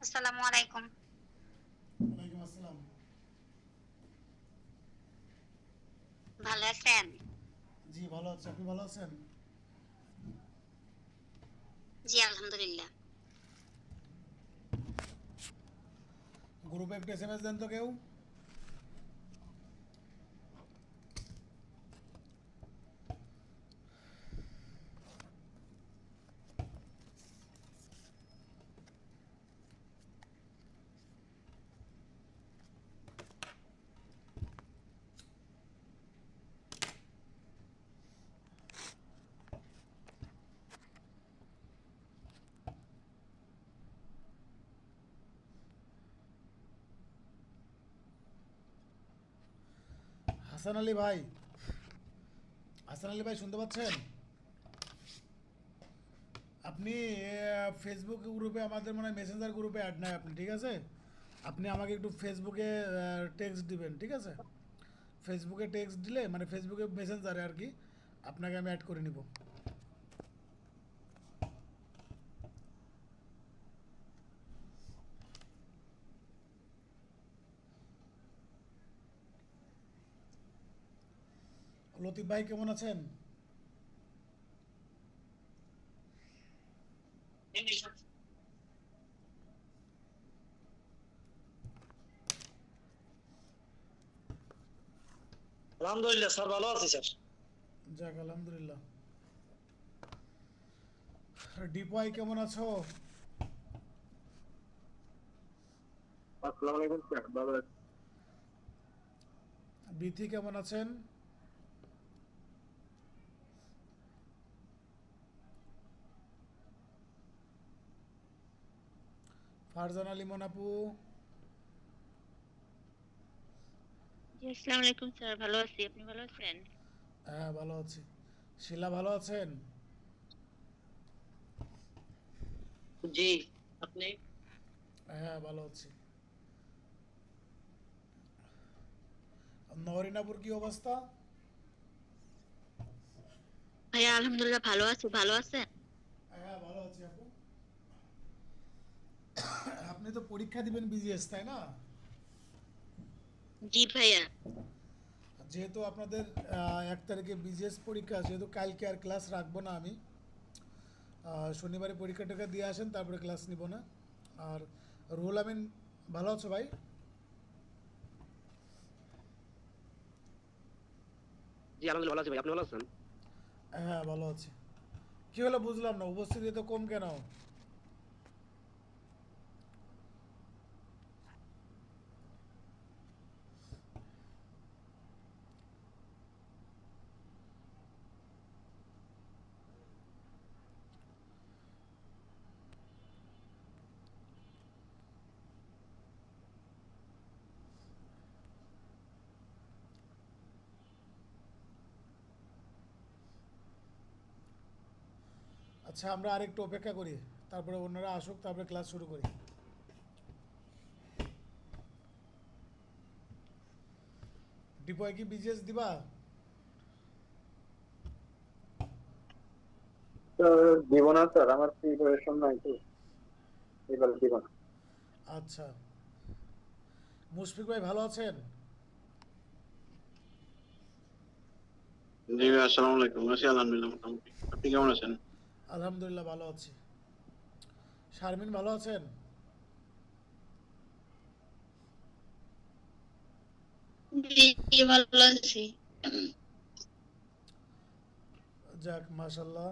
আসসালামু আলাইকুম। ওয়ালাইকুম আসসালাম। ভালো আছেন? জি ভালো আছি, আপনি ভালো আছেন? জি, আলহামদুলিল্লাহ। গ্রুপে একটা এসএমএস দেন তো কেউ। হাসান আলী ভাই, হাসান আলী ভাই শুনতে পাচ্ছেন? আপনি ফেসবুক গ্রুপে আমাদের মনে হয় মেসেঞ্জার গ্রুপে অ্যাড নাই আপনি, ঠিক আছে? আপনি আমাকে একটু ফেসবুকে টেক্সট দিবেন, ঠিক আছে? ফেসবুকে টেক্সট দিলে মানে ফেসবুকে মেসেঞ্জারে আর কি আপনাকে আমি অ্যাড করে নিব। লতিফ ভাই কেমন আছেন? আলহামদুলিল্লাহ স্যার, ভালো আছি স্যার। যাক আলহামদুলিল্লাহ। ডিপো ভাই কেমন আছো? আসসালামু আলাইকুম স্যার, ভালো আছি। বিথি কেমন আছেন? ফারজানা লিমন আপু? জি, আসসালামু আলাইকুম স্যার, ভালো আছি। আপনি ভালো আছেন? হ্যাঁ ভালো আছি। শিলা ভালো আছেন? জি, আপনি? হ্যাঁ ভালো আছি। নরিনাপুর কি অবস্থা? ভাইয়া আলহামদুলিল্লাহ ভালো আছি। ভালো আছেন? হ্যাঁ ভালো আছি আপু। আপনি তো পরীক্ষা দিবেন বিজিএস, তাই না? জি ভাইয়া। যেহেতু আপনাদের 1 তারিখে বিজিএস পরীক্ষা, যেহেতু কালকে আর ক্লাস রাখবো না আমি, শনিবারে পরীক্ষা টরীক্ষা দিয়ে আসেন, তারপরে ক্লাস নিব না। আর রুহুল আমিন ভালো আছো ভাই? জি আলহামদুলিল্লাহ ভালো আছি ভাই, আপনি ভালো আছেন? হ্যাঁ ভালো আছি। কি হলো বুঝলাম না, উপস্থিতি তো কম কেন? আচ্ছা আমরা আরেকটু অপেক্ষা করি, তারপরে অন্যরা আসুক, তারপরে ক্লাস শুরু করি। ডিপোয় কি বিজিএস দিবা? দিব না স্যার, আমার প্রিপারেশন নাই তো, এবার দিব না। আচ্ছা। মুশফিক ভাই ভালো আছেন? জি ভাই, আসসালামু আলাইকুম। আছি আলহামদুলিল্লাহ মোটামুটি। আপনি কেমন আছেন? আলহামদুলিল্লাহ ভালো আছি। শারমিন ভালো আছেন? জি, ভালো আছি। যাক মাশাল্লাহ।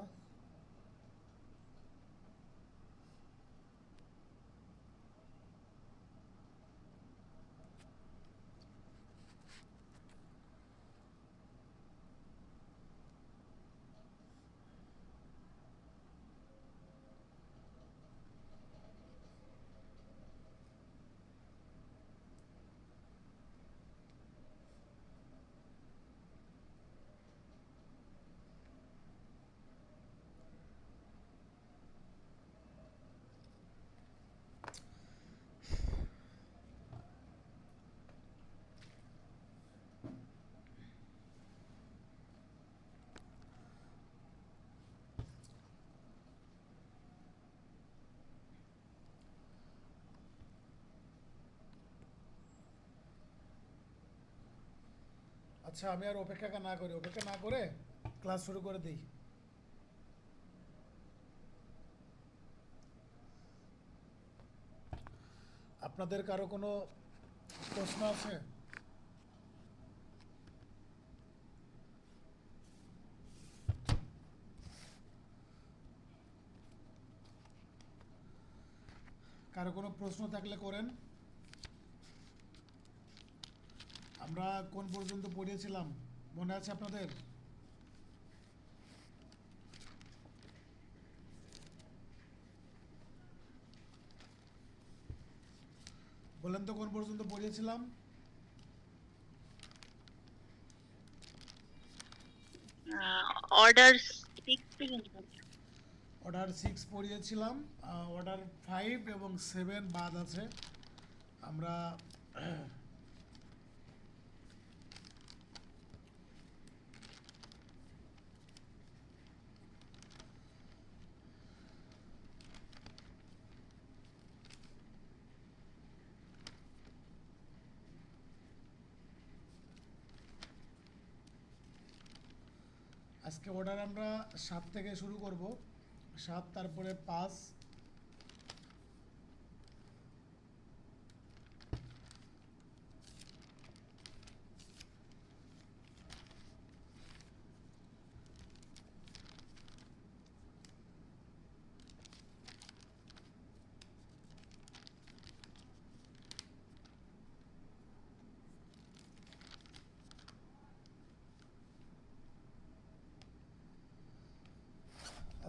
আচ্ছা আমি আর অপেক্ষা না করি, অপেক্ষা না করে ক্লাস শুরু করে দিই। আপনাদের কারো কোনো প্রশ্ন আছে? কারো কোনো প্রশ্ন থাকলে করেন। আমরা কোন পর্যন্ত পড়িয়েছিলাম মনে আছে আপনাদের? বলেন তো কোন পর্যন্ত পড়িয়েছিলাম? অর্ডার 6 পর্যন্ত। অর্ডার 6 পড়িয়েছিলাম, অর্ডার 5 এবং 7 বাদ আছে। আমরা আজকে অর্ডার আমরা 7 থেকে শুরু করব। 7 তারপরে 5।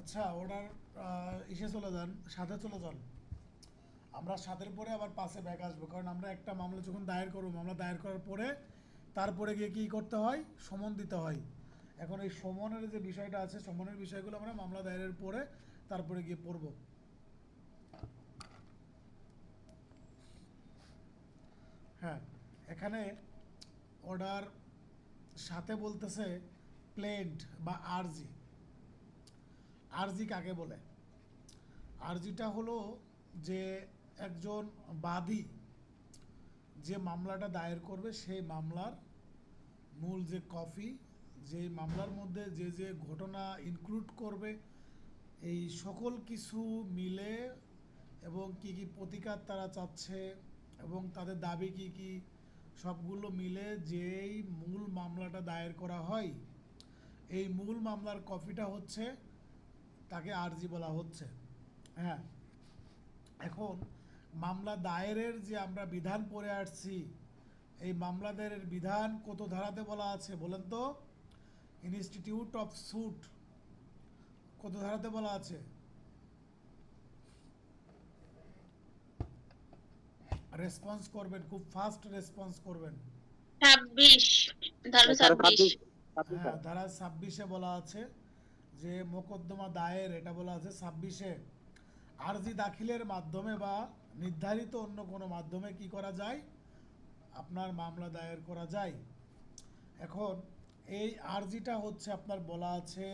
আচ্ছা অর্ডার ইসে চলে যান, 7-এ চলে যান। আমরা 7-এর পরে আবার 5-এ ব্যাক আসবো, কারণ আমরা একটা মামলা যখন দায়ের করবো, মামলা দায়ের করার পরে তারপরে গিয়ে কী করতে হয়, সমন দিতে হয়। এখন এই সমনের যে বিষয়টা আছে, সমনের বিষয়গুলো আমরা মামলা দায়েরের পরে তারপরে গিয়ে পড়ব। হ্যাঁ, এখানে অর্ডার 7-এ বলতেছে প্লেন্ট বা আরজি। আরজি কাকে বলে? আরজিটা হলো যে একজন বাদী যে মামলাটা দায়ের করবে সেই মামলার মূল যে কপি, যে মামলার মধ্যে যে যে ঘটনা ইনক্লুড করবে এই সকল কিছু মিলে, এবং কি কি প্রতিকার তারা চাচ্ছে এবং তাদের দাবি কি কি, সবগুলো মিলে যেই মূল মামলাটা দায়ের করা হয়, এই মূল মামলার কপিটা হচ্ছে, তাকে আরজি বলা হচ্ছে। হ্যাঁ, এখন মামলা দায়েরের যে আমরা বিধান পড়ে আসছি, এই মামলা দায়েরের বিধান কত ধারাতে বলা আছে বলেন তো? ইনস্টিটিউট অফ স্যুট কত ধারাতে বলা আছে? রেসপন্স করবেন, খুব ফাস্ট রেসপন্স করবেন। 26 ধারা 26। হ্যাঁ, ধারা 26-এ বলা আছে যে মোকদ্দমা দায়ের, এটা বলা আছে 26-এ, আরজি দাখিলের মাধ্যমে বা নির্ধারিত অন্য কোনো মাধ্যমে কি করা যায়, আপনার মামলা দায়ের করা যায়। এখন এই আরজিটা হচ্ছে আপনার বলা আছে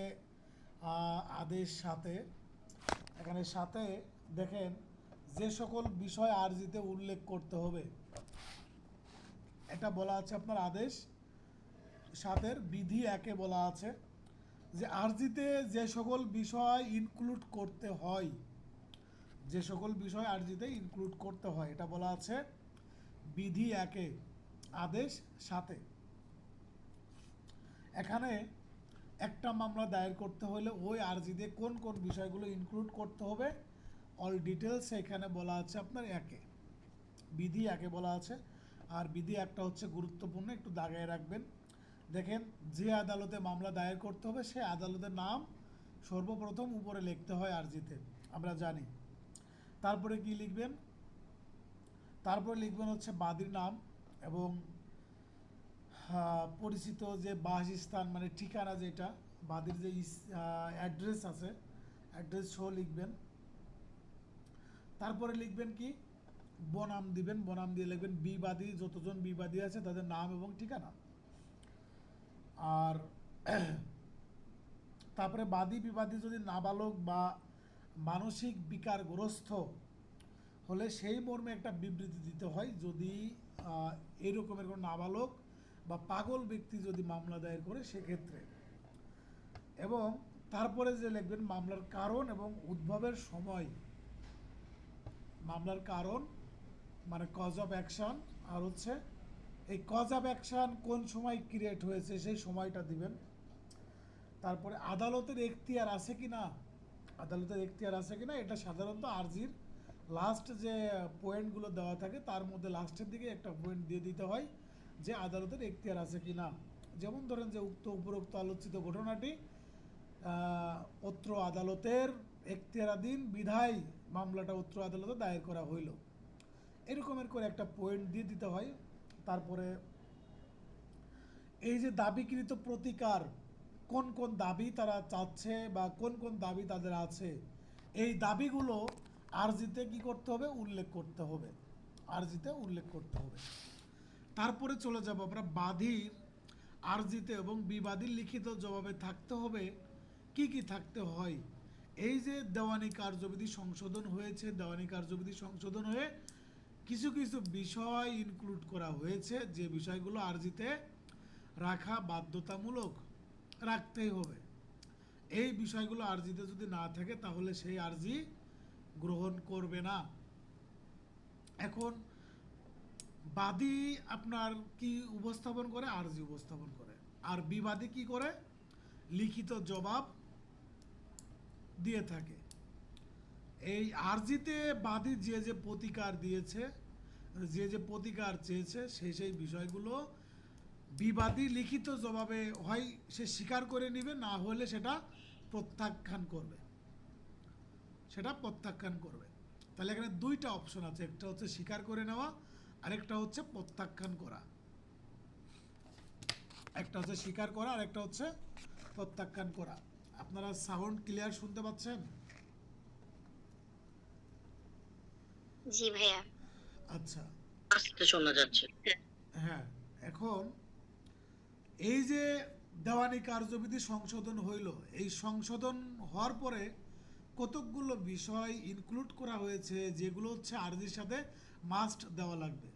আদেশ 7-এ। এখানে 7-এ দেখেন যে সকল বিষয় আরজিতে উল্লেখ করতে হবে, এটা বলা আছে আপনার আদেশ 7-এর বিধি 1-এ বলা আছে যে আরজিতে যে সকল বিষয় ইনক্লুড করতে হয়, যে সকল বিষয় আরজিতে ইনক্লুড করতে হয়, এটা বলা আছে বিধি 1-এ, আদেশ 7-এ। এখানে একটা মামলা দায়ের করতে হলে ওই আরজিতে কোন কোন বিষয়গুলো ইনক্লুড করতে হবে অল ডিটেলস এখানে বলা আছে আপনার 1-এ, বিধি 1-এ বলা আছে। আর বিধি 1টা হচ্ছে গুরুত্বপূর্ণ, একটু দাগায় রাখবেন। দেখেন, যে আদালতে মামলা দায়ের করতে হবে সেই আদালতের নাম সর্বপ্রথম উপরে লিখতে হয় আরজিতে, আমরা জানি। তারপরে কি লিখবেন? তারপরে লিখবেন হচ্ছে বাদীর নাম এবং পরিচিত যে বাসস্থান মানে ঠিকানা, যেটা বাদীর যে অ্যাড্রেস আছে, অ্যাড্রেস সহ লিখবেন। তারপরে লিখবেন কি, বনাম দিবেন, বনাম দিয়ে লিখবেন বিবাদী, যতজন বিবাদী আছে তাদের নাম এবং ঠিকানা। আর তারপরে বাদী বিবাদী যদি নাবালক বা মানসিক বিকারগ্রস্ত হলে সেই মর্মে একটা বিবৃতি দিতে হয়। যদি এরকমের কোনো নাবালক বা পাগল ব্যক্তি যদি মামলা দায়ের করে সেক্ষেত্রে। এবং তারপরে যে লিখবেন মামলার কারণ এবং উদ্ভবের সময়, মামলার কারণ মানে কজ অফ অ্যাকশন, আর হচ্ছে এই কজ অফ অ্যাকশন কোন সময় ক্রিয়েট হয়েছে সেই সময়টা দিবেন। তারপরে আদালতের এখতিয়ার আছে কি না, আদালতের এখতিয়ার আছে কি না, এটা সাধারণত আরজির লাস্ট যে পয়েন্টগুলো দেওয়া থাকে তার মধ্যে লাস্টের দিকে একটা পয়েন্ট দিয়ে দিতে হয় যে আদালতের এখতিয়ার আছে কি না। যেমন ধরেন যে উপরোক্ত আলোচিত ঘটনাটি অত্র আদালতের এখতিয়ারাধীন বিধায় মামলাটা অত্র আদালতে দায়ের করা হইল, এরকমের করে একটা পয়েন্ট দিয়ে দিতে হয়। তারপরে এই যে দাবিকৃত প্রতিকার, কোন কোন দাবি তারা চাচ্ছে বা কোন কোন দাবি তাদের আছে, এই দাবিগুলো আরজিতে কি করতে হবে, উল্লেখ করতে হবে, আরজিতে উল্লেখ করতে হবে। তারপরে চলে যাব আমরা বাদীর আরজিতে এবং বিবাদীর লিখিত জবাবে থাকতে হবে কি কি থাকতে হয়। এই যে দেওয়ানি কার্যবিধি সংশোধন হয়েছে, দেওয়ানি কার্যবিধি সংশোধন হয়ে কিছু কিছু বিষয় ইনক্লুড করা হয়েছে, যে বিষয়গুলো আরজিতে রাখা বাধ্যতামূলক, রাখতেই হবে। এই বিষয়গুলো আরজিতে যদি না থাকে তাহলে সেই আরজি গ্রহণ করবে না। এখন বাদী আপনার কি উপস্থাপন করে, আরজি উপস্থাপন করে, আর বিবাদী কি করে, লিখিত জবাব দিয়ে থাকে। এই আরজিতে বাদী যে যে প্রতিকার দিয়েছে, যে যে প্রতিকার চেয়েছে সেই সেই বিষয়গুলো বিবাদী লিখিত জবাবে হয় সে স্বীকার করে নেবে, না হলে সেটা প্রত্যাখ্যান করবে, সেটা প্রত্যাখ্যান করবে। তাহলে এখানে দুইটা অপশন আছে, একটা হচ্ছে স্বীকার করে নেওয়া, আরেকটা হচ্ছে প্রত্যাখ্যান করা। একটা হচ্ছে স্বীকার করা, আরেকটা হচ্ছে প্রত্যাখ্যান করা। আপনারা সাউন্ড ক্লিয়ার শুনতে পাচ্ছেন? জি ভাইয়া। আচ্ছা, আস্তে শোনা যাচ্ছে। হ্যাঁ। এখন এই যে দেওয়ানি কার্যবিধি সংশোধন হইল, এই সংশোধন হওয়ার পরে কতকগুলো বিষয় ইনক্লুড করা হয়েছে যেগুলো হচ্ছে আরজির সাথে মাস্ট দেওয়া লাগবে।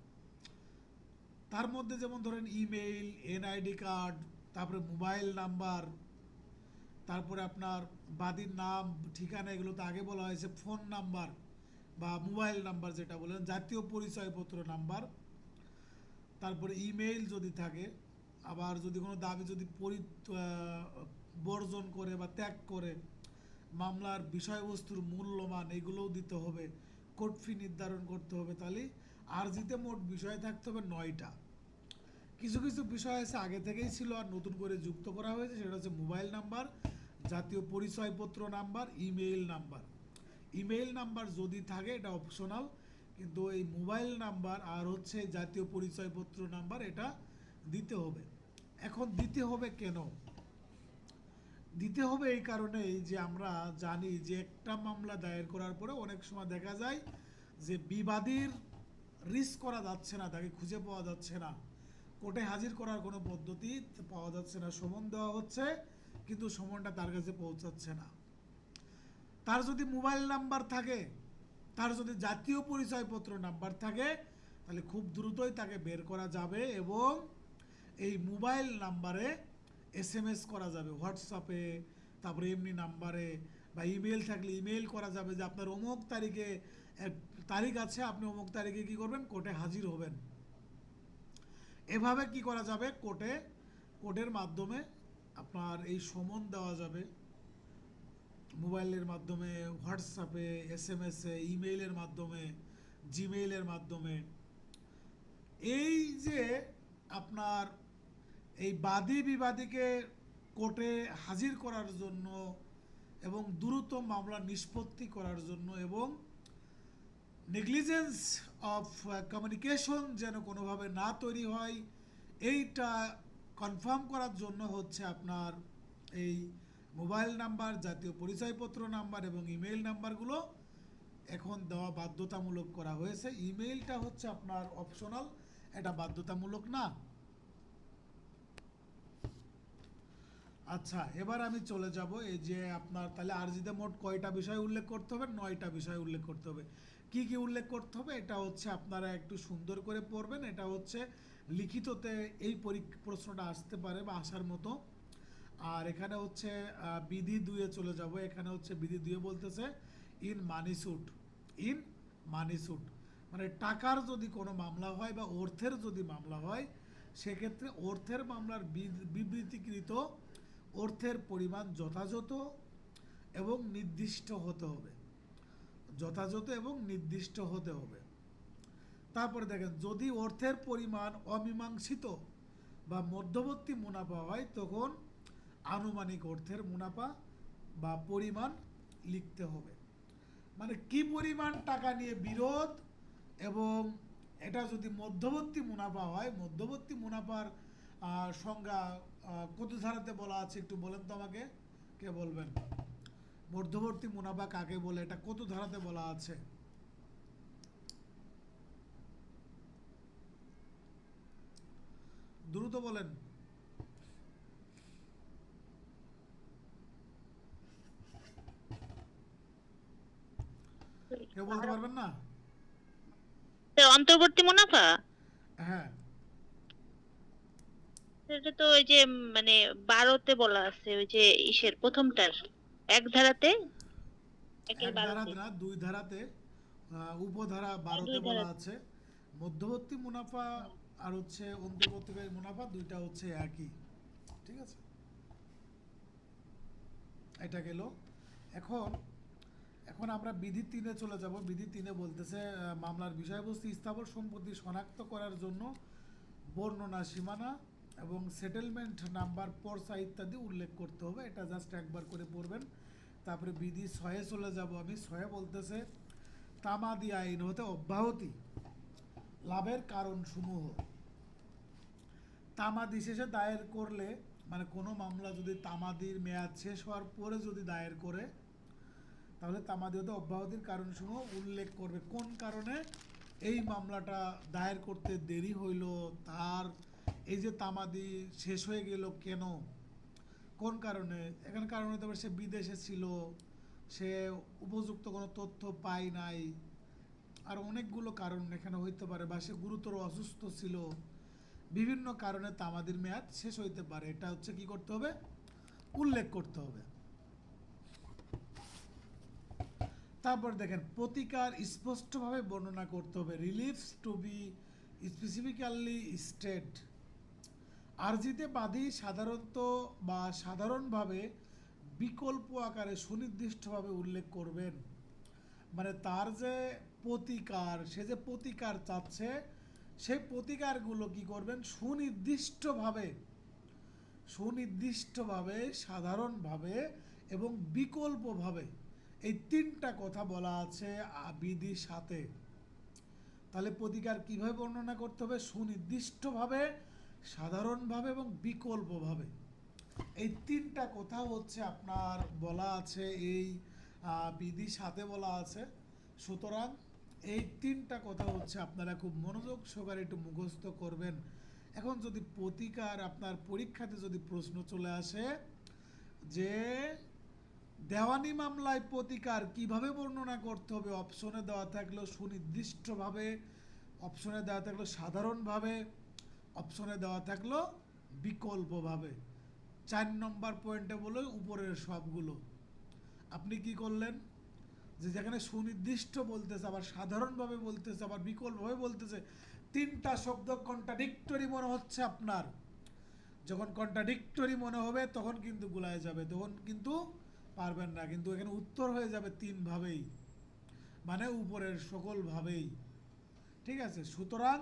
তার মধ্যে যেমন ধরেন ইমেইল, এনআইডি কার্ড, তারপরে মোবাইল নাম্বার, তারপরে আপনার বাদীর নাম, ঠিকানা, এগুলো তো আগে বলা হয়েছে, ফোন নাম্বার বা মোবাইল নাম্বার যেটা বলেন, জাতীয় পরিচয়পত্র নাম্বার, তারপরে ইমেইল যদি থাকে, আবার যদি কোনো দাবি যদি বর্জন করে বা ত্যাগ করে, মামলার বিষয়বস্তুর মূল্যমান, এগুলোও দিতে হবে, কোর্ট ফি নির্ধারণ করতে হবে। তাহলে আরজিতে মোট বিষয় থাকতে হবে 9টা। কিছু কিছু বিষয় আছে আগে থেকেই ছিল আর নতুন করে যুক্ত করা হয়েছে, সেটা হচ্ছে মোবাইল নাম্বার, জাতীয় পরিচয়পত্র number, email number. Email number যদি থাকে এটা অপশনাল, কিন্তু এই মোবাইল নাম্বার আর হচ্ছে জাতীয় পরিচয়পত্র নাম্বার এটা দিতে হবে। এখন দিতে হবে কেন? দিতে হবে এই কারণেই যে আমরা জানি যে একটা মামলা দায়ের করার পরে অনেক সময় দেখা যায় যে বিবাদীর রিচ করা যাচ্ছে না, তাকে খুঁজে পাওয়া যাচ্ছে না, কোর্টে হাজির করার কোনো পদ্ধতি পাওয়া যাচ্ছে না, সমন দেওয়া হচ্ছে কিন্তু সমনটা তার কাছে পৌঁছাচ্ছে না। তার যদি মোবাইল নাম্বার থাকে, তার যদি জাতীয় পরিচয়পত্র নাম্বার থাকে, তাহলে খুব দ্রুতই তাকে বের করা যাবে এবং এই মোবাইল নাম্বারে এসএমএস করা যাবে, হোয়াটসঅ্যাপে, তারপরে এমনি নাম্বারে, বা ইমেল থাকলে ইমেল করা যাবে যে আপনার অমুক তারিখে তারিখ আছে, আপনি অমুক তারিখে কী করবেন, কোর্টে হাজির হবেন। এভাবে কি করা যাবে, কোর্টের মাধ্যমে আপনার এই সমন দেওয়া যাবে, মোবাইলের মাধ্যমে, হোয়াটসঅ্যাপে, এসএমএসে, ইমেইলের মাধ্যমে, জিমেইলের মাধ্যমে। এই যে আপনার এই বাদী বিবাদীকে কোর্টে হাজির করার জন্য এবং দ্রুত মামলা নিষ্পত্তি করার জন্য এবং নেগলিজেন্স অফ কমিউনিকেশন যেন কোনোভাবে না তৈরি হয়, এইটা কনফার্ম করার জন্য হচ্ছে আপনার এই মোবাইল নাম্বার, জাতীয় পরিচয়পত্র নাম্বার এবং ইমেইল নাম্বারগুলো এখন দেওয়া বাধ্যতামূলক করা হয়েছে। ইমেইলটা হচ্ছে আপনার অপশনাল, এটা বাধ্যতামূলক না। আচ্ছা, এবার আমি চলে যাব এই যে আপনার তাহলে আরজিতে মোট কয়টা বিষয় উল্লেখ করতে হবে? 9টা বিষয় উল্লেখ করতে হবে। কি কি উল্লেখ করতে হবে? এটা হচ্ছে আপনারা একটু সুন্দর করে পড়বেন। এটা হচ্ছে লিখিততে এই প্রশ্নটা আসতে পারে বা আসার মতো। আর এখানে হচ্ছে বিধি 2-এ চলে যাব। এখানে হচ্ছে বিধি 2-এ বলতেছে in money suit. In money suit মানে টাকার যদি কোনো মামলা হয় বা অর্থের যদি মামলা হয়, সেক্ষেত্রে অর্থের মামলার বিবৃতিকৃত অর্থের পরিমাণ যথাযথ এবং নির্দিষ্ট হতে হবে। যথাযথ এবং নির্দিষ্ট হতে হবে। তারপরে দেখেন, যদি অর্থের পরিমাণ অমীমাংসিত বা মধ্যবর্তী মুনাফা হয়, তখন আনুমানিক অর্থের মুনাফা বা পরিমাণ লিখতে হবে। মানে কি পরিমাণ টাকা নিয়ে বিরোধ, এবং এটা যদি মধ্যবর্তী মুনাফা হয়, মধ্যবর্তী মুনাফার সংজ্ঞা কত ধারাতে বলা আছে একটু বলেন তো আমাকে, কে বলবেন? মধ্যবর্তী মুনাফা কাকে বলে, এটা কত ধারাতে বলা আছে? দ্রুত বলেন। কেউ বলতে পারবেন না? তো অন্তর্বর্তী মুনাফা হ্যাঁ, এটা তো ওই যে মানে 12তে বলা আছে, ওই যে ইসের প্রথমটার এক ধারাতে, একের এক 12তে। ধারাতে না, 2 ধারাতে। উপধারা দুই 12-তে বলা ধারাতে। আছে। মধ্যবর্তী মুনাফা আর হচ্ছে অন্তর্বর্তীকারী মুনাফা দুইটা হচ্ছে একই। ঠিক আছে, এটা গেল। এখন এখন আমরা বিধি 3-এ চলে যাব। বিধি 3-এ বলতেছে মামলার বিষয়বস্তু স্থাবর সম্পত্তি শনাক্ত করার জন্য বর্ণনা, সীমানা এবং সেটেলমেন্ট নাম্বার, পর্চা ইত্যাদি উল্লেখ করতে হবে। এটা জাস্ট একবার করে পড়বেন। তারপরে বিধি 6-এ চলে যাব আমি। 6-এ বলতেছে তামাদি আইন হতে অব্যাহতি লাভের কারণসমূহ। তামাদি শেষে দায়ের করলে, মানে কোনো মামলা যদি তামাদির মেয়াদ শেষ হওয়ার পরে যদি দায়ের করে, তাহলে তামাদি হতে অব্যাহতির কারণসমূহ উল্লেখ করবে। কোন কারণে এই মামলাটা দায়ের করতে দেরি হইল, তার এই যে তামাদি শেষ হয়ে গেল কেন, কোন কারণে? এখানে কারণ হতে পারে সে বিদেশে ছিল, সে উপযুক্ত কোনো তথ্য পায় নাই, আর অনেকগুলো কারণ এখানে হইতে পারে, বা সে গুরুতর অসুস্থ ছিল। বিভিন্ন কারণে তামাদির মেয়াদ শেষ হইতে পারে। এটা হচ্ছে কি করতে হবে? উল্লেখ করতে হবে। তারপর দেখেন, প্রতিকার স্পষ্টভাবে বর্ণনা করতে হবে। Reliefs to be specifically state. আরজিতে বাদী সাধারণত বা সাধারণভাবে বিকল্প আকারে সুনির্দিষ্টভাবে উল্লেখ করবেন। মানে তার যে প্রতিকার, সে যে প্রতিকার চাচ্ছে, সেই প্রতিকারগুলো কি করবেন? সুনির্দিষ্টভাবে, সুনির্দিষ্টভাবে, সাধারণভাবে এবং বিকল্পভাবে, এই 3টা কথা বলা আছে বিধির সাথে। তাহলে প্রতিকার কিভাবে বর্ণনা করতে হবে? সুনির্দিষ্টভাবে, সাধারণভাবে এবং বিকল্পভাবে। এই 3টা কথা হচ্ছে আপনার বলা আছে এই বিধির সাথে বলা আছে। সুতরাং এই 3টা কথা হচ্ছে আপনারা খুব মনোযোগ সহকারে একটু মুখস্থ করবেন। এখন যদি প্রতিকার আপনার পরীক্ষাতে যদি প্রশ্ন চলে আসে যে দেওয়ানি মামলায় প্রতিকার কিভাবে বর্ণনা করতে হবে, অপশনে দেওয়া থাকলো সুনির্দিষ্টভাবে, অপশনে দেওয়া থাকলো সাধারণভাবে, অপশনে দেওয়া থাকলো বিকল্পভাবে। 4 নম্বর পয়েন্টে বলে উপরের সবগুলো। আপনি কি করলেন? যে যেখানে সুনির্দিষ্ট বলতেছে, আবার সাধারণভাবে বলতেছে, আবার বিকল্পভাবে বলতেছে, 3টা শব্দ কন্ট্রাডিক্টরি মনে হচ্ছে আপনার। যখন কন্ট্রাডিক্টরি মনে হবে তখন কিন্তু গুলায় যাবে, তখন কিন্তু পারবেন না। কিন্তু এখানে উত্তর হয়ে যাবে 3 ভাবেই, মানে উপরের সকল ভাবেই। ঠিক আছে, সুতরাং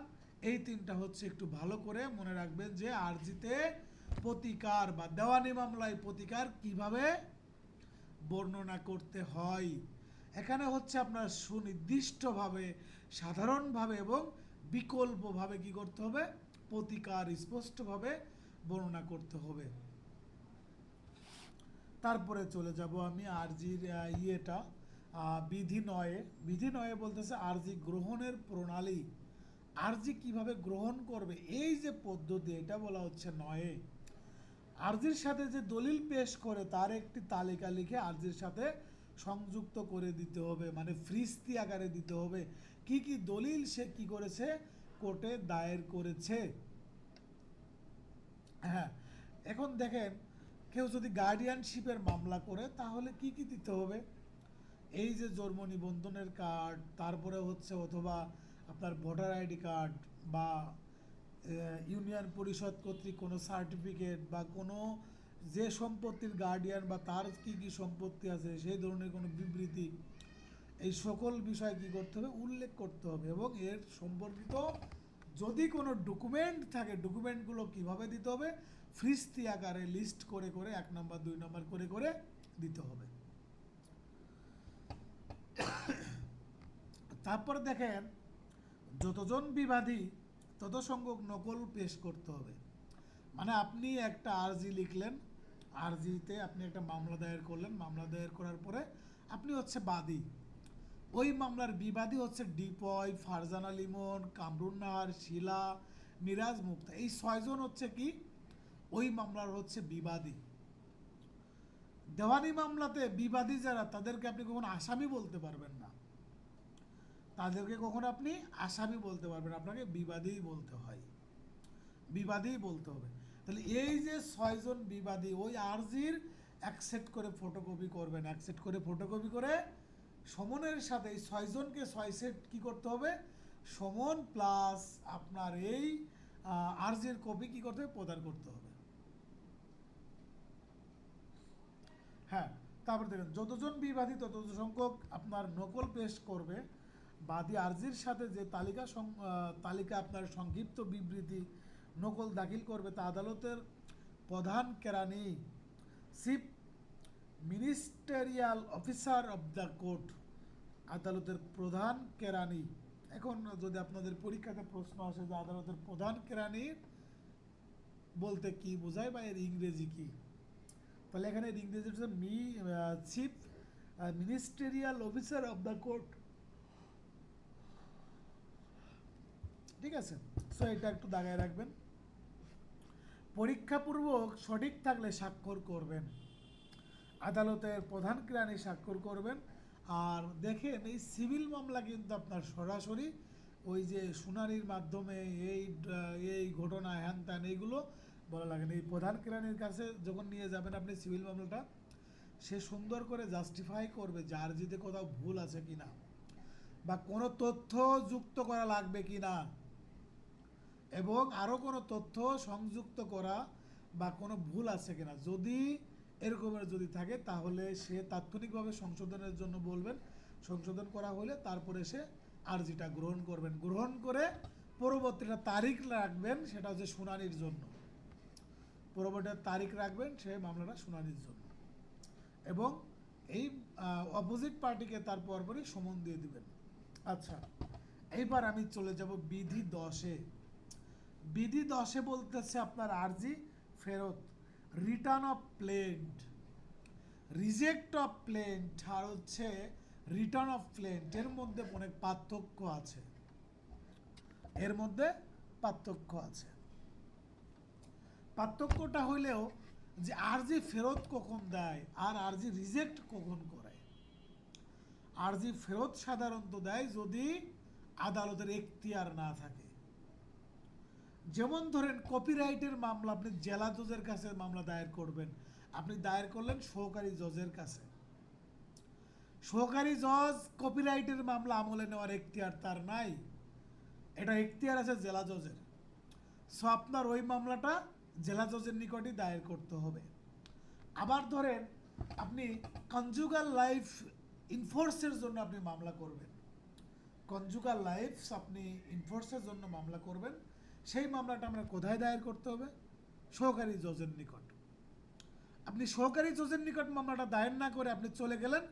এই 3টা হচ্ছে একটু ভালো করে মনে রাখবেন যে আরজিতে প্রতিকার বা দেওয়ানি মামলায় প্রতিকার কিভাবে বর্ণনা করতে হয়। এখানে হচ্ছে আপনার সুনির্দিষ্টভাবে, সাধারণভাবে এবং বিকল্পভাবে কি করতে হবে? প্রতিকার স্পষ্টভাবে বর্ণনা করতে হবে। তারপরে চলে যাব আমি আরজির ইয়েটা বিধি 9-এ। বিধি 9-এ বলতেছে আরজি গ্রহণের প্রণালী। আরজি কিভাবে গ্রহণ করবে, এই যে পদ্ধতি, এটা বলা হচ্ছে 9-এ। আরজির সাথে যে দলিল পেশ করে তার একটি তালিকা লিখে আরজির সাথে সংযুক্ত করে দিতে হবে, মানে ফ্রিস্তি আকারে দিতে হবে কি কি দলিল সে কি করেছে, কোর্টে দায়ের করেছে। হ্যাঁ, এখন দেখেন কেউ যদি গার্ডিয়ানশিপের মামলা করে তাহলে কি কি দিতে হবে, এই যে জন্ম নিবন্ধনের কার্ড, তারপরে হচ্ছে অথবা আপনার ভোটার আইডি কার্ড বা ইউনিয়ন পরিষদ কর্তৃক কোনো সার্টিফিকেট বা কোনো যে সম্পত্তির গার্ডিয়ান বা তার কি কি সম্পত্তি আছে সেই ধরনের কোনো বিবৃতি, এই সকল বিষয় কি করতে হবে, উল্লেখ করতে হবে। এবং এর সম্পর্কিত যদি কোনো ডকুমেন্ট থাকে ডকুমেন্টগুলো কিভাবে দিতে হবে, ফ্রিস্তি আকারে লিস্ট করে করে 1 নম্বর 2 নম্বর করে করে দিতে হবে। তারপর দেখেন যতজন বিবাদী তত সংখ্যক নকল পেশ করতে হবে। মানে আপনি একটা আরজি লিখলেন, আরজিতে আপনি একটা মামলা দায়ের করলেন, মামলা দায়ের করার পরে আপনি হচ্ছে বাদী, ওই মামলার বিবাদী হচ্ছে ডিপয়, ফারজানা লিমন, কামরুন নাহার, শিলা, মিরাজ মুক্তা, এই 6 জন হচ্ছে কি ওই মামলার হচ্ছে বিবাদী। দেওয়ানি মামলাতে বিবাদী যারা তাদেরকে আপনি কখনো আসামি বলতে পারবেন না, তাদেরকে কখনো আপনি আসামি বলতে পারবেন, আপনাকে বিবাদীই বলতে হয়, বিবাদীই বলতে হবে। তাহলে এই যে 6 জন বিবাদী ওই আরজির অ্যাকসেপ্ট করে ফটোকপি করবেন, অ্যাকসেপ্ট করে ফটোকপি করে সমনের সাথে এই 6 জনকে 6 সেট কী করতে হবে, সমন প্লাস আপনার এই আরজির কপি কী করতে হবে, প্রদান করতে হবে। হ্যাঁ, তারপর দেখেন যতজন বিবাদী তত সংখ্যক আপনার নকল পেশ করবে, বাদী আরজির সাথে যে তালিকা আপনার সংক্ষিপ্ত বিবৃতি নকল দাখিল করবে তা আদালতের প্রধান কেরানি, chief ministerial officer of the court, আদালতের প্রধান কেরানি। এখন যদি আপনাদের পরীক্ষাতে প্রশ্ন আসে যে আদালতের প্রধান কেরানি বলতে কি বোঝায় বা এর ইংরেজি কি, তাহলে এখানে এর ইংরেজি হচ্ছে chief ministerial officer of the court. ঠিক আছে, সো এটা একটু দাগায় রাখবেন। পরীক্ষাপূর্বক সঠিক থাকলে স্বাক্ষর করবেন, আদালতের প্রধান কেরানি স্বাক্ষর করবেন। আর দেখেন এই সিভিল মামলা কিন্তু আপনার সরাসরি ওই যে শুনানির মাধ্যমে এই ঘটনা হ্যান ত্যান এইগুলো বলা লাগে না, এই প্রধান কেরানির কাছে যখন নিয়ে যাবেন আপনি সিভিল মামলাটা, সে সুন্দর করে জাস্টিফাই করবে যে আরজিতে কোথাও ভুল আছে কিনা বা কোনো তথ্য যুক্ত করা লাগবে কিনা, এবং আরও কোনো তথ্য সংযুক্ত করা বা কোনো ভুল আছে কিনা, যদি এরকমের যদি থাকে তাহলে সে তাৎক্ষণিকভাবে সংশোধনের জন্য বলবেন, সংশোধন করা হলে তারপরে সে আরজিটা গ্রহণ করবেন, গ্রহণ করে পরবর্তীটা তারিখ রাখবেন, সেটা হচ্ছে শুনানির জন্য, পরবর্তী তারিখ রাখবেন সে মামলাটা শুনানির জন্য, এবং এই অপোজিট পার্টিকে তার পরপরই সমন দিয়ে দিবেন। আচ্ছা, এইবার আমি চলে যাব বিধি 10-এ। বিধি 10-এ বলতেছে আপনার আরজি ফেরত, return of plaint, reject of plaint আর হচ্ছে রিটার্ন অফ প্লেন্ট, এর মধ্যে অনেক পার্থক্য আছে, এর মধ্যে পার্থক্য আছে। পার্থক্যটা হইলেও যে আরজি ফেরত কখন দেয় আর আরজি রিজেক্ট কখন করে। আরজি ফেরত সাধারণত দেয় যদি আদালতের এখতিয়ার না থাকে। যেমন ধরেন কপিরাইটের মামলা আপনি জেলা জজের কাছে মামলা দায়ের করবেন, আপনি দায়ের করলেন সহকারী জজের কাছে, সহকারী জজ কপিরাইটের মামলা আমলে নেওয়ার এখতিয়ার তার নাই, এটা এখতিয়ার আছে জেলা জজের। সো আপনার ওই মামলাটা জেলা জজের নিকটই দায়ের করতে হবে। আবার ধরেন আপনি কনজুগাল লাইফ ইনফোর্সের জন্য আপনি মামলা করবেন, কনজুগাল লাইফ আপনি ইনফোর্সের জন্য মামলা করবেন, সেই মামলাটা আমরা কোথায় দায়ের করতে হবে, সহকারী জজের নিকট। আপনি সহকারী জজের নিকট মামলাটা দায়ের না করে আপনি চলে গেলেন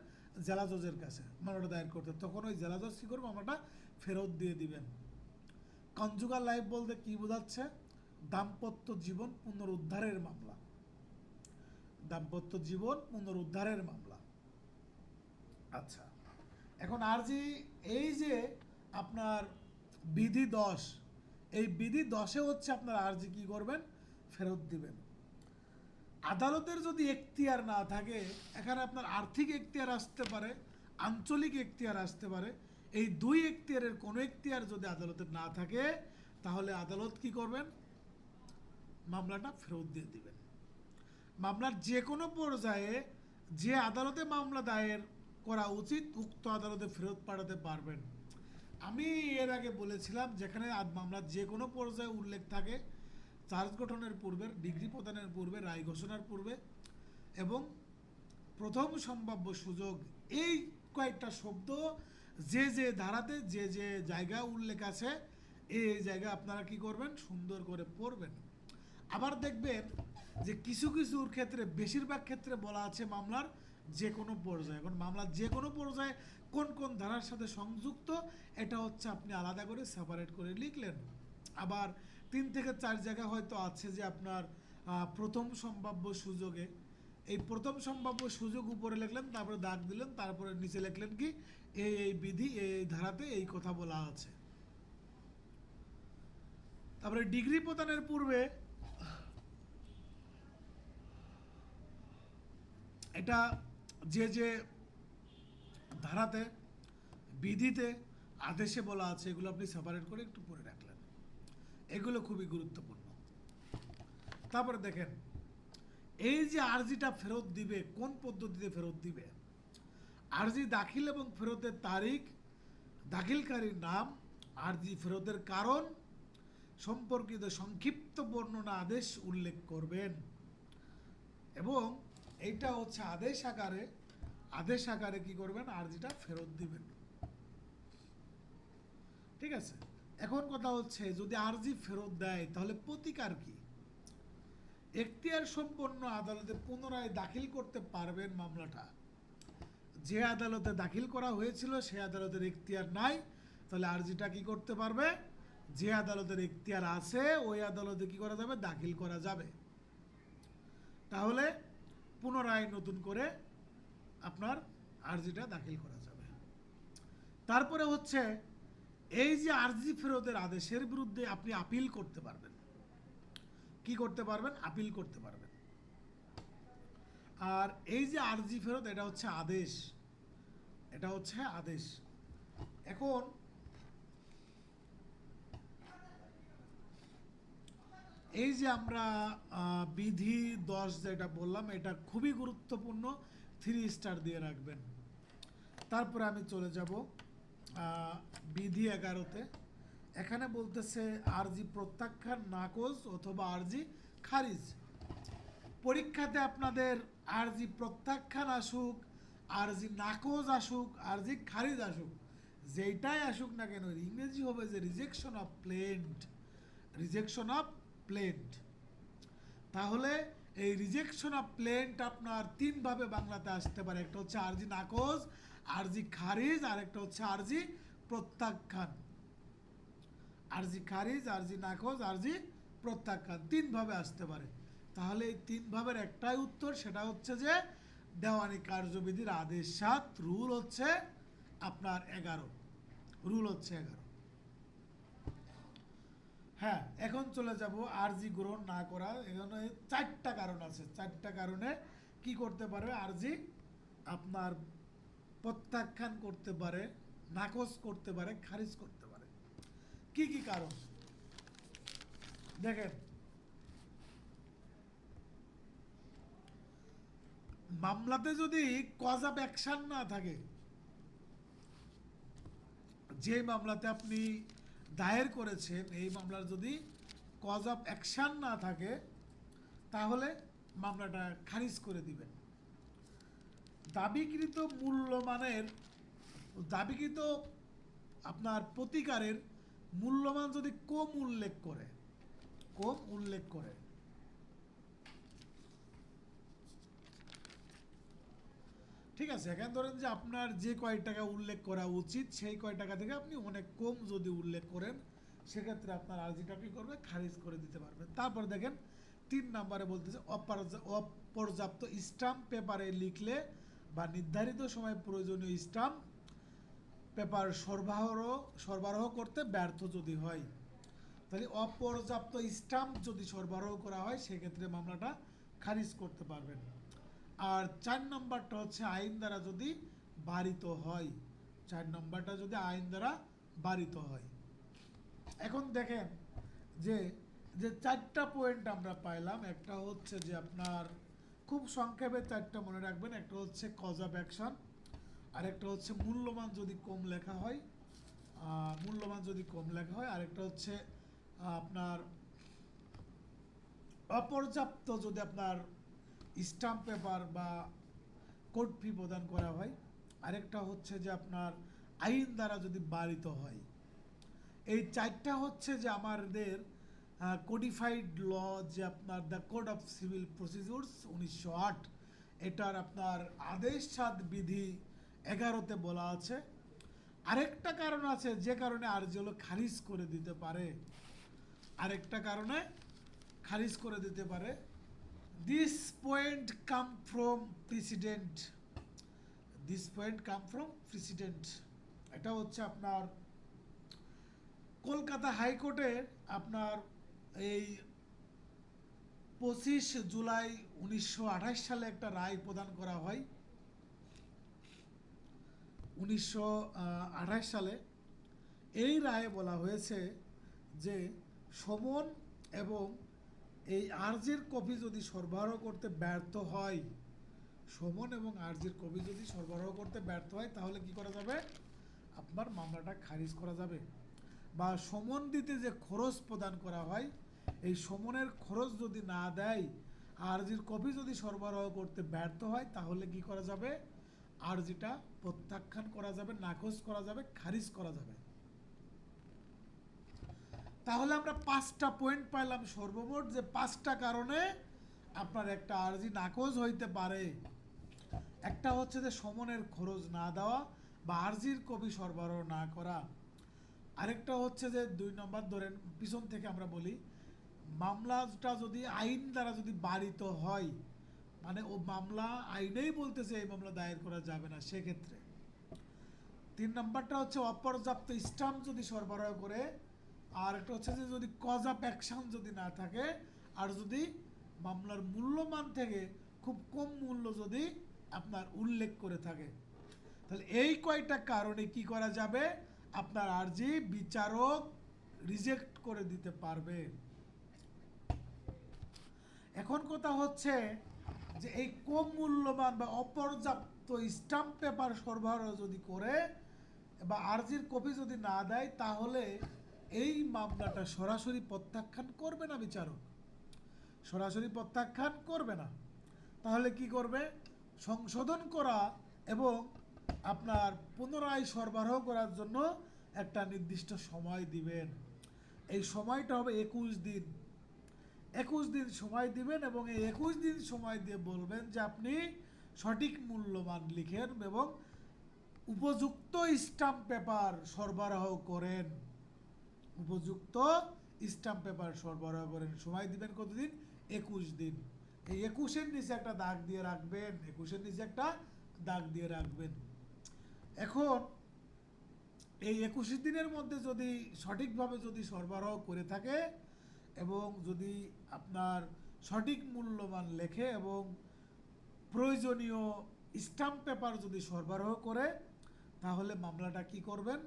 জেলা জজের কাছে মামলাটা দায়ের করতে, তখন ওই জেলা জজ কী করবে, মামলাটা ফেরত দিয়ে দিবেন। কনজুগাল লাইফ বলতে কি বোঝাচ্ছে, দাম্পত্য জীবন পুনরুদ্ধারের মামলা, দাম্পত্য জীবন পুনরুদ্ধারের মামলা। আচ্ছা, এখন আরজি এই যে আপনার বিধি 10, এই বিধি 10-এ হচ্ছে আপনার আরজি কি করবেন, ফেরত দিবেন। আদালতের যদি এখতিয়ার না থাকে, এখানে আপনার আর্থিক এখতিয়ার আসতে পারে, আঞ্চলিক এখতিয়ার আসতে পারে। এই দুই এখতিয়ারের কোনো এখতিয়ার যদি আদালতের না থাকে, তাহলে আদালত কি করবেন? মামলাটা ফেরত দিয়ে দিবেন। মামলার যে কোনো পর্যায়ে যে আদালতে মামলা দায়ের করা উচিত, উক্ত আদালতে ফেরত পাঠাতে পারবেন। আমি এর আগে বলেছিলাম, যেখানে মামলার যে কোনো পর্যায়ে উল্লেখ থাকে চার্জ গঠনের পূর্বে, ডিগ্রি প্রদানের পূর্বে, রায় ঘোষণার পূর্বে এবং প্রথম সম্ভাব্য সুযোগ, এই কয়েকটা শব্দ যে যে ধারাতে যে যে জায়গা উল্লেখ আছে, এই জায়গা আপনারা কি করবেন? সুন্দর করে পড়বেন। আবার দেখবেন যে কিছু কিছুর ক্ষেত্রে, বেশিরভাগ ক্ষেত্রে বলা আছে মামলার যে কোনো পর্যায়ে। এখন মামলার যে কোনো পর্যায়ে কোন কোন ধারার সাথে সংযুক্ত, এটা হচ্ছে আপনি আলাদা করে সেপারেট করে লিখলেন। আবার 3 থেকে 4 জায়গা হয়তো আছে যে আপনার প্রথম সম্ভাব্য সুযোগে, এই প্রথম সম্ভাব্য সুযোগ উপরে লিখলেন, তারপরে দাগ দিলেন, তারপরে নিচে লিখলেন কি এই বিধি এই ধারাতে এই কথা বলা আছে। তারপরে ডিগ্রি প্রদানের পূর্বে এটা যে যে ধারাতে, বিধিতে, আদেশে বলা আছে, এগুলো আপনি সেপারেট করে একটু পড়ে রাখলেন। এগুলো খুবই গুরুত্বপূর্ণ। তারপরে দেখেন, এই যে আর্জিটা ফেরত দিবে, কোন পদ্ধতিতে ফেরত দিবে? আর্জি দাখিল এবং ফেরতের তারিখ, দাখিলকারীর নাম, আর্জি ফেরতের কারণ সম্পর্কিত সংক্ষিপ্ত বর্ণনা আদেশ উল্লেখ করবেন। এবং এইটা হচ্ছে আদেশ আকারে কি করবেন? আর্জিটা ফেরত দিবেন। ঠিক আছে? এখন কথা হচ্ছে, যদি আর্জি ফেরত দেয় তাহলে প্রতিকার কি? এখতিয়ার সম্পন্ন আদালতে পুনরায় দাখিল করতে পারবেন মামলাটা। যে আদালতে দাখিল করা হয়েছিল সে আদালতের এখতিয়ার নাই, তাহলে আর্জিটা কি করতে পারবে? যে আদালতের এখতিয়ার আছে ওই আদালতে কি করা যাবে? দাখিল করা যাবে। তাহলে পুনরায় নতুন করে আপনার আর্জিটা দাখিল করা যাবে। তারপরে হচ্ছে, এই যে আর্জি ফেরতের আদেশের বিরুদ্ধে আপনি আপিল করতে পারবেন। কি করতে পারবেন? আপিল করতে পারবেন। আর এই যে আর্জি ফেরত, এটা হচ্ছে আদেশ, এটা হচ্ছে আদেশ। এখন এই যে আমরা বিধি 10 যেটা বললাম, এটা খুবই গুরুত্বপূর্ণ, 3 স্টার দিয়ে রাখবেন। তারপরে আমি চলে যাব বিধি 11-তে। এখানে বলতেছে আরজি প্রত্যাখ্যান, নাকচ অথবা আরজি খারিজ। পরীক্ষাতে আপনাদের আরজি প্রত্যাখ্যান আসুক, আরজি নাকচ আসুক, আরজি খারিজ আসুক, যেইটাই আসুক না কেন, ইংরেজি হবে যে rejection of plant, rejection of plant. তাহলে এই রিজেকশন অফ প্লেন্ট আপনার 3 ভাবে বাংলাতে আসতে পারে। একটা হচ্ছে আরজি নাকচ, আরজি খারিজ, আর একটা হচ্ছে আরজি প্রত্যাখ্যান। আরজি খারিজ, আরজি নাকচ, আরজি প্রত্যাখ্যান 3 ভাবে আসতে পারে। তাহলে এই 3 ভাবের একটাই উত্তর, সেটা হচ্ছে যে দেওয়ানি কার্যবিধির আদেশ 7, রুল হচ্ছে আপনার 11, রুল হচ্ছে 11। হ্যাঁ, এখন চলে যাব আরজি গ্রহণ না করা। এখানে 4টা কারণ আছে, 4টা কারণে কি করতে পারবে? আরজি আপনার প্রত্যাখ্যান করতে পারে, নাকচ করতে পারে, খারিজ করতে পারে। কি কি কারণ দেখেন, মামলাতে যদি কজ অফ অ্যাকশন না থাকে, যে মামলাতে আপনি দায়ের করেছেন এই মামলার যদি কজ অফ অ্যাকশন না থাকে, তাহলে মামলাটা খারিজ করে দিবেন। দাবিকৃত মূল্যমানের, দাবিকৃত আপনার প্রতিকারের মূল্যমান যদি কম উল্লেখ করে, কম উল্লেখ করে, ঠিক আছে, এখানে ধরেন যে আপনার যে কয় টাকা উল্লেখ করা উচিত সেই কয় টাকা থেকে আপনি অনেক কম যদি উল্লেখ করেন, সেক্ষেত্রে আপনার আর্জিটা কি করবে? খারিজ করে দিতে পারবে। তারপর দেখেন 3 নম্বরে বলতেছে অপর্যাপ্ত স্ট্যাম্প পেপারে লিখলে বা নির্ধারিত সময়ে প্রয়োজনীয় স্ট্যাম্প পেপার সরবরাহ করতে ব্যর্থ যদি হয়, তাহলে অপর্যাপ্ত স্ট্যাম্প যদি সরবরাহ করা হয় সেক্ষেত্রে মামলাটা খারিজ করতে পারবেন। আর 4 নম্বরটা হচ্ছে আইন দ্বারা যদি বারিত হয়, 4 নম্বরটা যদি আইন দ্বারা বারিত হয়। এখন দেখেন যে যে 4টা পয়েন্ট আমরা পাইলাম, একটা হচ্ছে যে আপনার খুব সংক্ষেপে 4টা মনে রাখবেন, একটা হচ্ছে কজ অফ অ্যাকশন, আরেকটা হচ্ছে মূল্যমান যদি কম লেখা হয়, আরেকটা হচ্ছে আপনার অপর্যাপ্ত যদি আপনার স্ট্যাম্প পেপার বা কোর্ট ফি প্রদান করা হয়, আরেকটা হচ্ছে যে আপনার আইন দ্বারা যদি বারিত হয়। এই 4টা হচ্ছে যে আমাদের কোডিফাইড ল, যে আপনার the code of civil procedures 1908, এটার আপনার আদেশ 7 বিধি 11তে বলা আছে। আরেকটা কারণ আছে যে কারণে আরজিওলো খারিজ করে দিতে পারে, this point come from president. এটা হচ্ছে আপনার কলকাতা হাইকোর্টের আপনার এই 25 জুলাই 1928 সালে একটা রায় প্রদান করা হয়। 1928 সালে এই রায়ে বলা হয়েছে যে সমন এবং এই আর্জির কপি যদি সরবরাহ করতে ব্যর্থ হয়, তাহলে কি করা যাবে? আপনার মামলাটা খারিজ করা যাবে। বা সমন দিতে যে খরচ প্রদান করা হয়, এই সমনের খরচ যদি না দেয়, আর্জির কপি যদি সরবরাহ করতে ব্যর্থ হয়, তাহলে কি করা যাবে? আর্জিটা প্রত্যাখ্যান করা যাবে, নাকচ করা যাবে, খারিজ করা যাবে। তাহলে আমরা 5টা পয়েন্ট পাইলাম সর্বমোট, যে 5টা কারণে আপনার একটা আর্জি নাকচ হইতে পারে। একটা হচ্ছে যে সমনের খরচ না দেওয়া বা আর্জির কপি সরবরাহ না করা। আরেকটা হচ্ছে যে 2 নম্বর ধরেন পিছন থেকে আমরা বলি, মামলাটা যদি আইন দ্বারা যদি বারিত হয়, মানে ও মামলা আইনেই বলতেছে এই মামলা দায়ের করা যাবে না, সেক্ষেত্রে। 3 নম্বরটা হচ্ছে অপর্যাপ্ত স্ট্যাম্প যদি সরবরাহ করে, আর একটা হচ্ছে যে যদি কজ অফ অ্যাকশন যদি না থাকে, আর যদি মামলার মূল্যমান থেকে খুব কম মূল্য যদি আপনার উল্লেখ করে থাকে। তাহলে এই কয়টা কারণে কি করা যাবে? আপনার আর্জি বিচারক রিজেক্ট করে দিতে পারবে। এখন কথা হচ্ছে যে এই কম মূল্যবান বা অপর্যাপ্ত স্ট্যাম্প পেপার সরবরাহ যদি করে বা আর্জির কপি যদি না দেয়, তাহলে এই মামলাটা সরাসরি প্রত্যাখ্যান করবে না বিচারক, তাহলে কি করবে? সংশোধন করা এবং আপনার পুনরায় সরবরাহ করার জন্য একটা নির্দিষ্ট সময় দিবেন। এই সময়টা হবে 21 দিন। 21 দিন সময় দিবেন এবং এই 21 দিন সময় দিয়ে বলবেন যে আপনি সঠিক মূল্যমান লিখেন এবং উপযুক্ত স্ট্যাম্প পেপার সরবরাহ করেন। সময় দিবেন কতদিন? 21 দিন। এই 21-এর নিচে একটা দাগ দিয়ে রাখবেন। এখন এই 21 দিনের মধ্যে যদি সঠিকভাবে যদি সরবরাহ করে থাকে এবং যদি আপনার সঠিক মূল্যমান লেখে এবং প্রয়োজনীয় স্ট্যাম্প পেপার যদি সরবরাহ করে, তাহলে মামলাটা কি করবেন?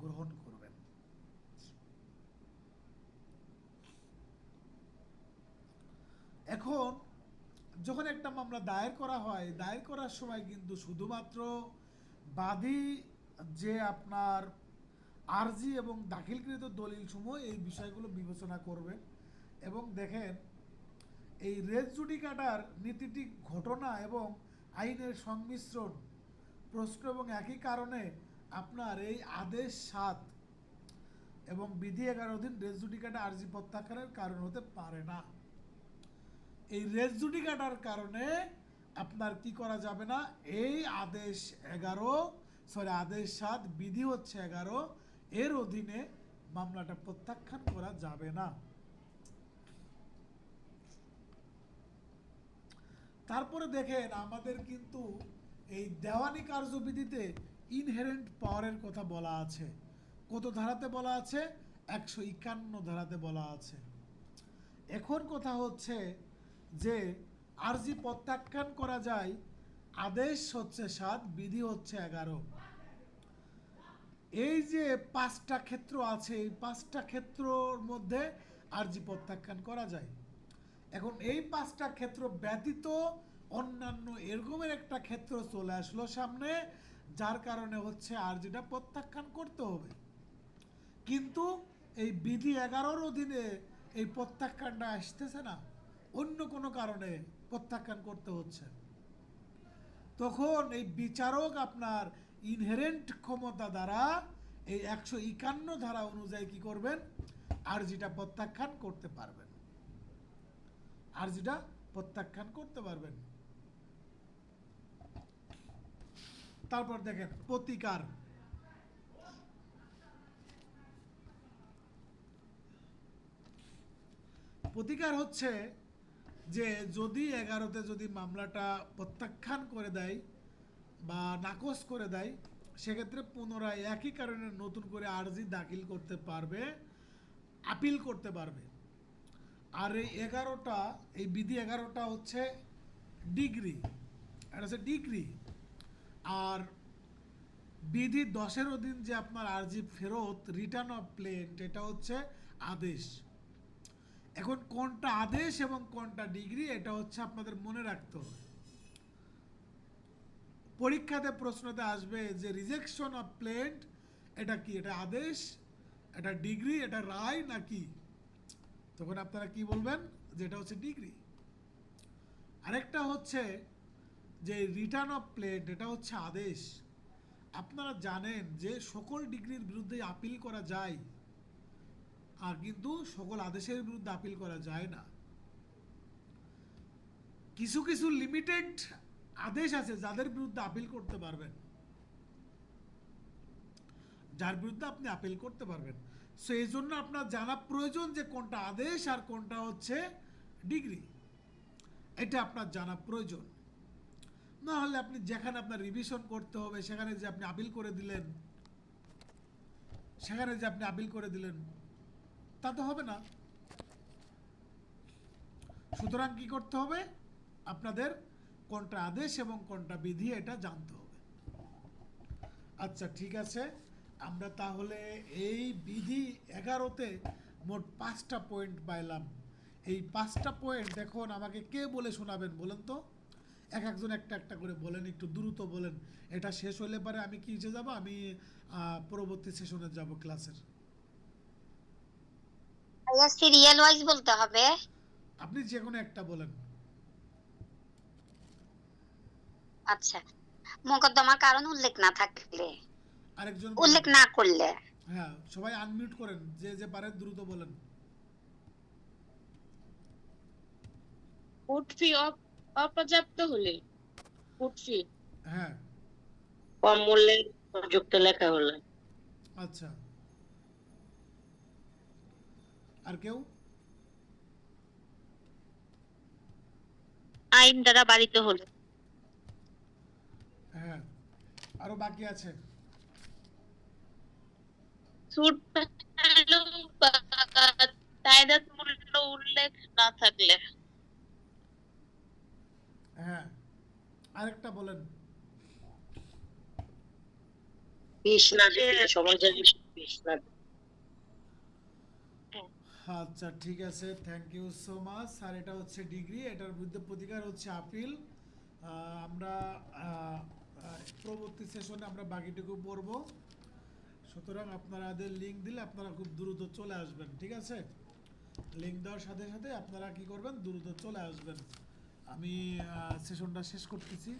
গ্রহণ করবেন। এখন যখন একটা মামলা দায়ের করা হয়, দায়ের করার সময় কিন্তু শুধুমাত্র বাদী যে আপনার আর্জি এবং দাখিলকৃত দলিলসমূহ এই বিষয়গুলো বিবেচনা করবে। এবং দেখেন, এই রেস জুডিকাটার নীতিটি ঘটনা এবং আইনের সংমিশ্রণ প্রশ্ন এবং একই কারণে আপনার এই আদেশ 7 এবং বিধি 11 অধীন রেস জুডিকাটা আর্জি প্রত্যাখ্যানের কারণ হতে পারে না। এই রেস জুডিকাটার কারণে আপনার কি করা যাবে না? এই আদেশ 7 বিধি হচ্ছে 11 এর অধীনে মামলাটা প্রত্যাখ্যান করা যাবে না। তারপরে দেখেন, আমাদের কিন্তু এই দেওয়ানি কার্যবিধিতে ইনহেরেন্ট পাওয়ারের কথা বলা আছে। কত ধারাতে বলা আছে? 151 ধারাতে বলা আছে। এখন কথা হচ্ছে যে আরজি প্রত্যাখ্যান করা যায়, আদেশ হচ্ছে 7, বিধি হচ্ছে 11। এই যে 5টা ক্ষেত্র আছে, এই 5টা ক্ষেত্রর মধ্যে আরজি প্রত্যাখ্যান করা যায়। এখন এই 5টা ক্ষেত্র ব্যতীত অন্যান্য এরকমের একটা ক্ষেত্র চলে আসলো সামনে, যার কারণে হচ্ছে আরজিটা প্রত্যাখ্যান করতে হবে। কিন্তু এই বিধি 11-র অধীনে এই প্রত্যাখ্যানটা আসতেছে না, অন্য কোনো কারণে প্রত্যাখ্যান করতে হচ্ছে। তখন এই বিচারক আপনার ইনহেরেন্ট ক্ষমতা দ্বারা এই 151 ধারা অনুযায়ী কি করবেন, আরজিটা প্রত্যাখ্যান করতে পারবেন, আরজিটা প্রত্যাখ্যান করতে পারবেন। তারপর দেখেন প্রতিকার। প্রতিকার হচ্ছে যে যদি 11-তে যদি মামলাটা প্রত্যাখ্যান করে দেয় বা নাকচ করে দেয়, সেক্ষেত্রে পুনরায় একই কারণে নতুন করে আরজি দাখিল করতে পারবে, আপিল করতে পারবে। আর এই 11টা, এই বিধি 11টা হচ্ছে ডিগ্রি, এটা হচ্ছে ডিগ্রি। আর বিধি 10-এর অধীন যে আপনার আরজি ফেরত, রিটার্ন অফ প্লেন্ট, এটা হচ্ছে আদেশ। এখন কোনটা আদেশ এবং কোনটা ডিগ্রি, এটা হচ্ছে আপনাদের মনে রাখতে হবে। পরীক্ষাতে প্রশ্নতে আসবে যে রিজেকশন অফ প্লেন্ট এটা কি, এটা আদেশ, এটা ডিগ্রি, এটা রায় নাকি, তখন আপনারা কি বলবেন যে এটা হচ্ছে ডিগ্রি। আরেকটা হচ্ছে যে রিটার্ন অফ প্লেন্ট, এটা হচ্ছে আদেশ। আপনারা জানেন যে সকল ডিগ্রির বিরুদ্ধে আপিল করা যায়, আর কিন্তু সকল আদেশের বিরুদ্ধে আপিল করা যায় না। কিছু কিছু লিমিটেড আদেশ আছে যাদের বিরুদ্ধে আপিল করতে পারবেন, যার বিরুদ্ধে আপনি আপিল করতে পারবেন। সো এই জন্য আপনার জানা প্রয়োজন যে কোনটা আদেশ আর কোনটা হচ্ছে ডিগ্রি, এটা আপনার জানা প্রয়োজন। না হলে আপনি যেখানে আপনার রিভিশন করতে হবে সেখানে যে আপনি আপিল করে দিলেন, সেখানে যে আপনি আপিল করে দিলেন, তা তো হবে না। সুতরাং কি করতে হবে, আপনাদের কোনটা আদেশ এবং কোনটা বিধি এটা জানতে হবে। আচ্ছা ঠিক আছে, আমরা তাহলে এই বিধি 11-তে মোট 5টা পয়েন্ট পাইলাম। এই 5টা পয়েন্ট এখন আমাকে কে বলে শোনাবেন বলেন তো? একজন একটা একটা করে বলেন, একটু দ্রুত বলেন। এটা শেষ হলে পরে আমি কিসে যাব, আমি পরবর্তী সেশনে যাব ক্লাসের। ভাইয়া সিরিয়াল ওয়াইজ বলতে হবে। আপনি যে কোনো একটা বলেন। আচ্ছা, মোকদ্দমার কারণ উল্লেখ না থাকলে, আরেকজন উল্লেখ বলেন। না করলে। হ্যাঁ, সবাই আনমিউট করেন, যে যে পারেন দ্রুত বলেন। কোর্ট ফি অপর্যাপ্ত হলে, কোর্ট ফি হ্যাঁ কম মূল্যে যুক্ত লেখা হলে, আচ্ছা, আর কেউ? আইন দ্বারা বাড়িত হলে। হ্যাঁ, আরো বাকি আছে। সুদ বা তাইদাত মূল্য উল্লেখ না থাকলে। হ্যাঁ, আরেকটা বলেন। বিষ না দিলে সমাজের বিষ না। আচ্ছা ঠিক আছে, থ্যাংক ইউ সো মাচ। আর এটা হচ্ছে ডিগ্রি, এটার বিরুদ্ধে প্রতিকার হচ্ছে আপিল। আমরা পরবর্তী সেশনে আমরা বাকিটুকু পড়ব। সুতরাং আপনাদের লিঙ্ক দিলে আপনারা খুব দ্রুত চলে আসবেন, ঠিক আছে? লিঙ্ক দেওয়ার সাথে সাথে আপনারা কি করবেন, দ্রুত চলে আসবেন। আমি সেশনটা শেষ করতেছি।